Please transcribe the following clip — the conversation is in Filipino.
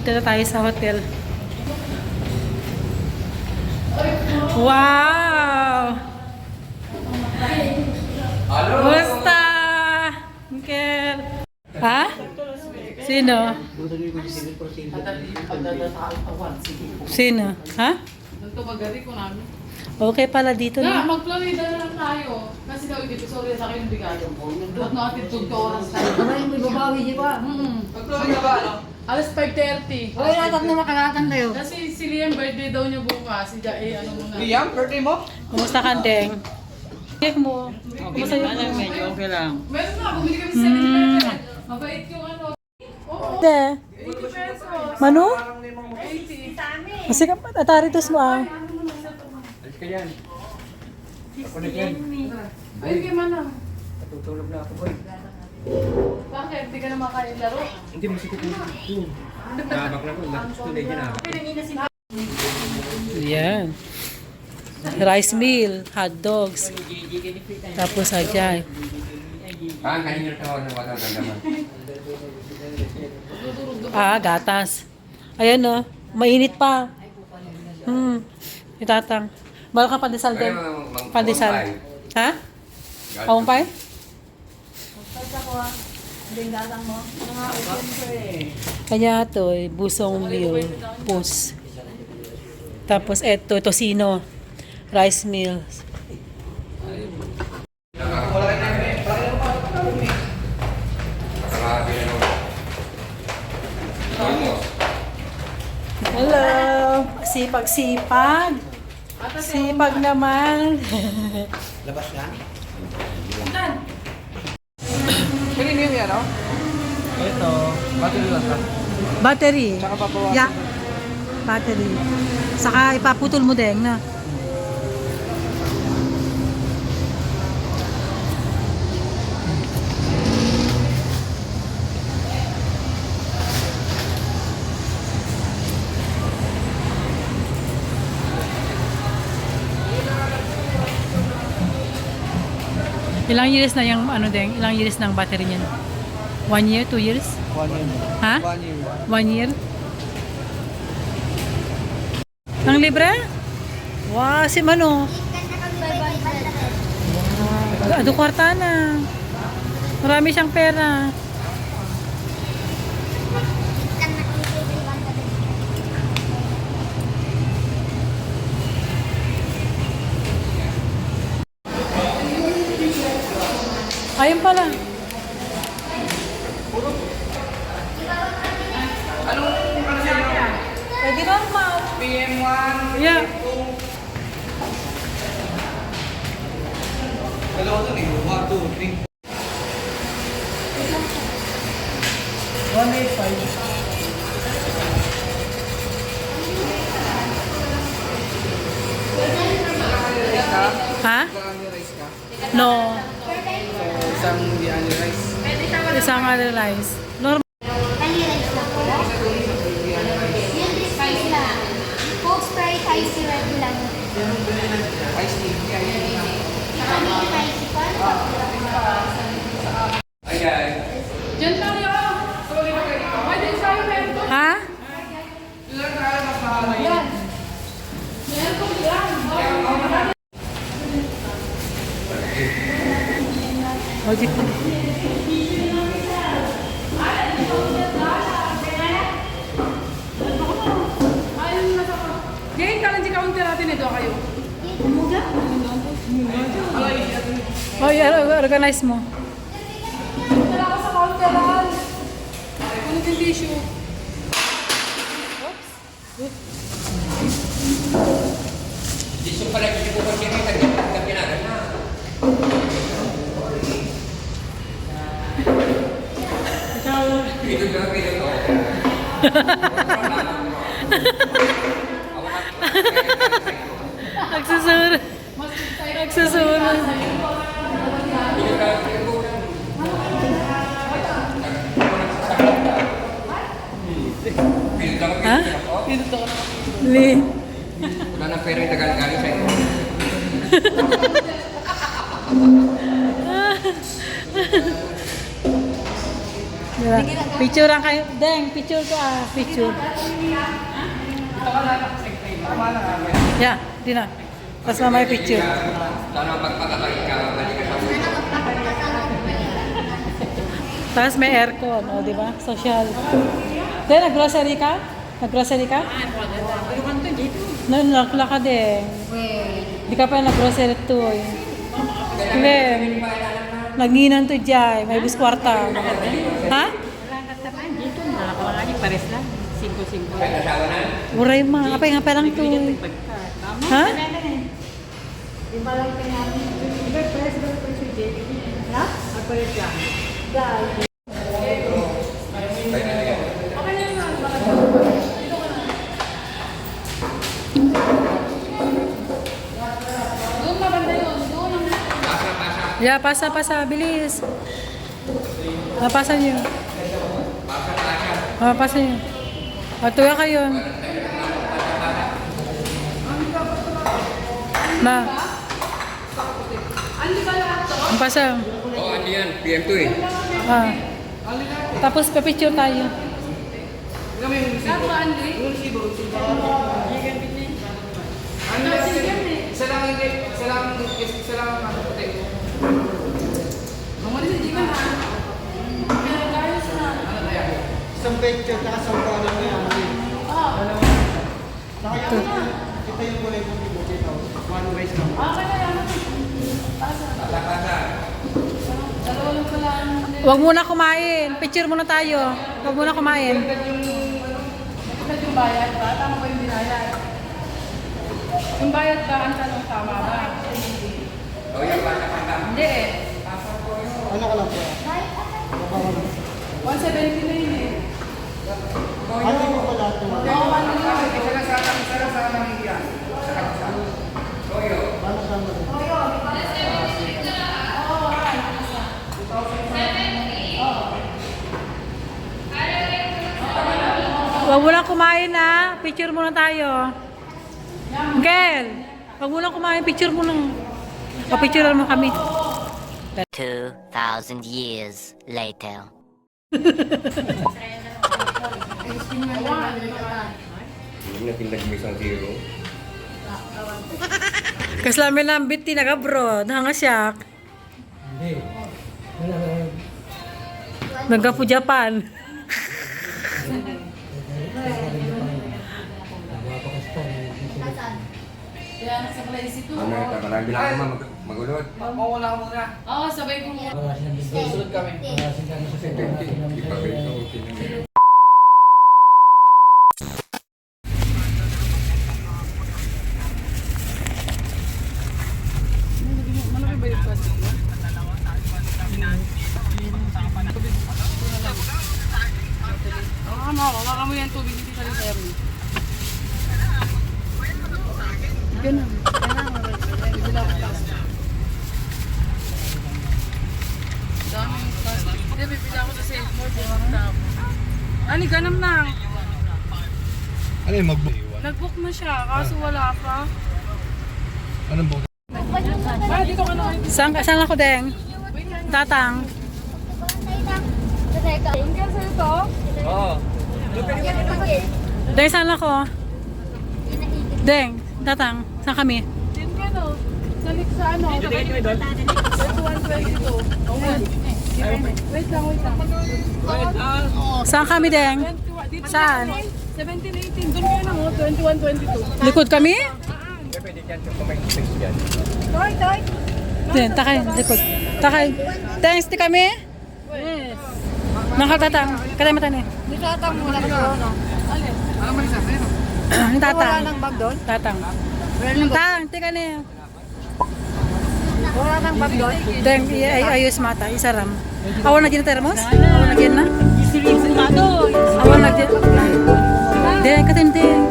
Dito na tayo sa hotel. Wow! Kumusta? Mikel? Ha? Sino? Sino? Ha? Nagtumagari ko namin. Okay pala dito Na, na. mag-Florida na lang tayo. Kasi daw ibig sorry sa akin yung bigado. Doon na atin tugto oras tayo. Ay, may babawi, di ba? Mag-Florida ba, ano? Alas 5:30. Oy, lahat na makalatan kayo. Kasi si Liam birthday daw niya bukas. Si Jae, ano muna. Liam, birthday mo? Kumusta Kandeng? Check mo. Kumusta yung Medyo okay lang. Meron na, bumili kami sa 7-Eleven. Mabait yung ano. Oo, De? 80 pesos. Manu? 80. Kasi ataritos mo ah. Alis ka yan. Ako na yan. Ay, hindi man na. Natutulog na ako, boy. Bakit? Hindi ka na makailaro? Hindi mo sikot yung ito. Nabak na ko. Tunay din na. Yan. Rice meal, hot dogs. Tapos ajay. Kanin yung tawag ng wala naman. Gatas. Ayan o. Mainit pa. Itatang. Bala ka pandesal din. Pandesal. Ha? Kawang pay? Kanya to, busong meal. Pus. Tapos eto, tosino. Rice meals. Hello! Sipag-sipag. Sipag naman. Labas na? Kanino yung yan, oh? Ito. Battery lang ka. Battery. Tsaka papawasan. Yeah. Battery. Saka ipaputol mo din na. Ilang years na yung ano din? Ilang years ng battery niyan? 1 year? 2 years? 1 year. Ha? 1 year. 1 year? Ang libre? Wow, si Mano. Ado kwarta na. Marami siyang pera. Ayun pala. Pwede normal. PM1. Yeah. Dalawa to eh. 1, 2, 3. 185. Ha? Biryani rice ka? No. So, isang biryani rice. Isang other rice. Normal. Coke Sprite, ice red lang. Ice tea. Hi guys. Diyan tayo! Sorry na kayo. Pwede tayo meron. Ha? Ilan tayo mas mahal? Yan. Meron yan. Ojik. Ayun na sa Gay, kalan di counter natin ito kayo. Oh, yeah, organize mo. Wala ka sa counter lang. Kunin yung tissue. Dito pala hindi ko kasi kita na. Ito na ito. Nagsusunod. Nagsusunod. Ha? Li. Wala na pera yung tagal-galing sa ito. Picture lang kayo. Deng, picture ko picture. Yeah, di na. Tapos mamaya picture. Tapos may aircon, di ba? Social. Deng, nag-grocery ka? Nag-grocery ka? Nagla ka din. Di ka pa nag-grocery to eh. Hindi. Naginginan to dyan. May buskwarta. Ha? Dito, nakakalagi, pares lang. 5-5. Uray ma. Apay nga pa lang to. Ha? Yung balang pinapin. Iba, pares ba ito si Jenny? Ha? Pares lang. Doon maganda yun. Doon ang... Yeah, pasa. Bilis. Pasa niyo. Pasa niyo. Tuwa kayo. Ma. Andi ba lahat to? Ang pasa. Oh, ano yan? PM2 eh. Tapos papicture tayo. Lahat ba, Andi? Isa lang ano puti. Mamali sa Jiman ha. Pinagayos na. Isang picture tsaka sampa lang yan. Ito yung kulay puti mo dito. One ways lang. Kaya yan. Pasa. Dalawa lang pala. Huwag muna kumain. Picture muna tayo. Huwag muna kumain. Ito yung bayad ba? Tama ba yung binayad? Yung bayad ba? Ang tanong tama ba? Oh, yung bata. Hindi eh. Ano ka lang po? 170 na yun eh. Ano mo pa lahat naman? Oo, ano na. Isa lang sa namin yan. Paano sa mga? Huwag muna kumain na. Picture muna tayo. Miguel, huwag muna kumain. Picture muna. Papicturean mo kami. 2,000 years later. Hindi na pinag-mo isang zero. Kaslamin lang bit tinagabro. Nangasyak. Hindi. Nagkapu Japan. Kaya nasa Claysi to. Ano ito? Marami lang naman magulot. Mawala ka muna. Oo, sabay ko. Susunod kami. Di pa ito. Malaki ba yung plastic mo? Baka mo yan tubig dito sa rin mo. Ganun. Bibila ko plastic. Daming plastic. Hindi, bibila ko sa Save More. Ani, ganun lang. Ano yung mag-book? Nag-book na siya, kaso wala pa. Anong book? Dito ka na. Saan ako, Deng? Tatang. Yung kasi ito, Oo. Deng, saan ako? Deng, Tatang. Saan kami? din ka no. Sa ano? 21-22. Wait lang. Saan kami, Deng? Dito Saan? 17-18. Doon kayo na mo, 21-22. Likod kami? Pwede dyan kung may space dyan. Toy. Deng, takay, likod. Takay. Deng, sti kami? Yes. Nakatatang. Katay mata ni. Dito atang muna ka no? Alin? Ano man isa? Ayun. Tatang. Wala nang bag doon? Tatang. Tang, tika ni. Wala nang bag doon? Deng, ayos mata. Isaram. Awan na dyan na termos? Awan na dyan na? Awan na dyan. Deng, katim, Deng.